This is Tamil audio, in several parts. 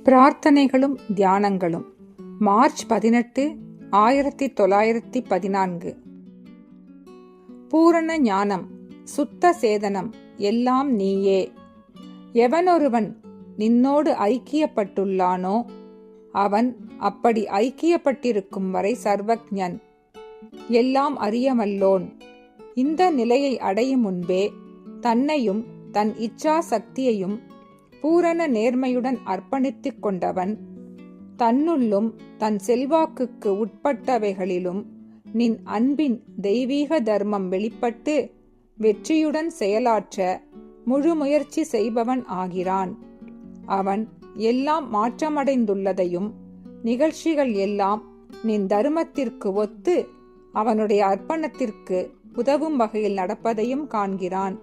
பிரார்த்தனைகளும் தியானங்களும் மார்ச் 18, 1914. பூரண ஞானம், சுத்த சேதனம் எல்லாம் நீயே. எவனொருவன் நின்னோடு ஐக்கியப்பட்டுள்ளானோ அவன் அப்படி ஐக்கியப்பட்டிருக்கும் வரை சர்வக்ஞன், எல்லாம் அறியவல்லோன். இந்த நிலையை அடையும் முன்பே தன்னையும் தன் இச்சா சக்தியையும் பூரண நேர்மையுடன் அர்ப்பணித்துக் கொண்டவன் தன்னுள்ளும் தன் செல்வாக்குக்கு உட்பட்டவைகளிலும் நின் அன்பின் தெய்வீக தர்மம் வெளிப்பட்டு வெற்றியுடன் செயலாற்ற முழு முயற்சி செய்பவன் ஆகிறான். அவன் எல்லாம் மாற்றமடைந்துள்ளதையும் நிகழ்ச்சிகள் எல்லாம் நின் தர்மத்திற்கு ஒத்து அவனுடைய அர்ப்பணத்திற்கு உதவும் வகையில் நடப்பதையும் காண்கிறான்.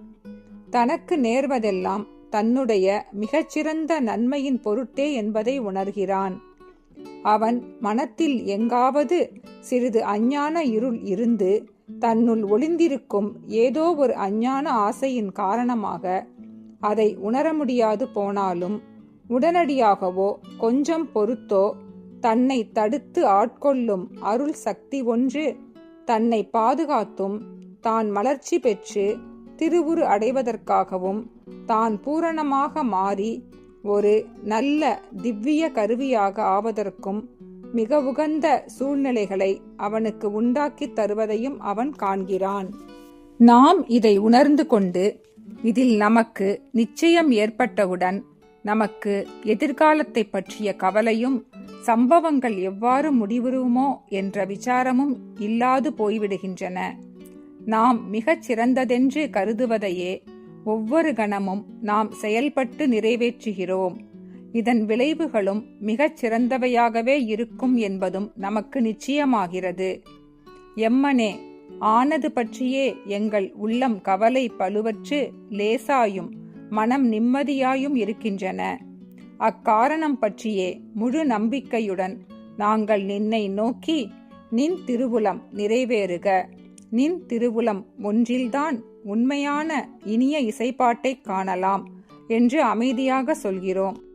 தனக்கு நேர்வதெல்லாம் தன்னுடைய மிகச்சிறந்த நன்மையின் பொருட்டே என்பதை உணர்கிறான். அவன் மனத்தில் எங்காவது சிறிது அஞ்ஞான இருள் இருந்து தன்னுள் ஒளிந்திருக்கும் ஏதோ ஒரு அஞ்ஞான ஆசையின் காரணமாக அதை உணர முடியாது போனாலும் உடனடியாகவோ கொஞ்சம் பொறுத்தோ தன்னை தடுத்து ஆட்கொள்ளும் அருள் சக்தி ஒன்று தன்னை பாதுகாத்தும் தான் மலர்ச்சி பெற்று திருவுரு அடைவதற்காகவும் தான் பூரணமாக மாறி ஒரு நல்ல திவ்ய கருவியாக ஆவதற்கும் மிக உகந்த சூழ்நிலைகளை அவனுக்கு உண்டாக்கி தருவதையும் அவன் காண்கிறான். நாம் இதை உணர்ந்து கொண்டு இதில் நமக்கு நிச்சயம் ஏற்பட்டவுடன் நமக்கு எதிர்காலத்தை பற்றிய கவலையும் சம்பவங்கள் எவ்வாறு முடிவுறுமோ என்ற விசாரமும் இல்லாது போய்விடுகின்றன. நாம் மிகச் சிறந்ததென்று கருதுவதையே ஒவ்வொரு கணமும் நாம் செயல்பட்டு நிறைவேற்றுகிறோம். இதன் விளைவுகளும் மிகச் சிறந்தவையாகவே இருக்கும் என்பதும் நமக்கு நிச்சயமாகிறது. எம்மனே, ஆனது பற்றியே எங்கள் உள்ளம் கவலை பழுவற்று லேசாயும் மனம் நிம்மதியாயும் இருக்கின்றன. அக்காரணம் பற்றியே முழு நம்பிக்கையுடன் நாங்கள் நின்னை நோக்கி நின் திருவுளம் நிறைவேறுக, நின் திருவுளம் ஒன்றில்தான் உண்மையான இனிய இசைப்பாட்டைக் காணலாம் என்று அமைதியாக சொல்கிறோம்.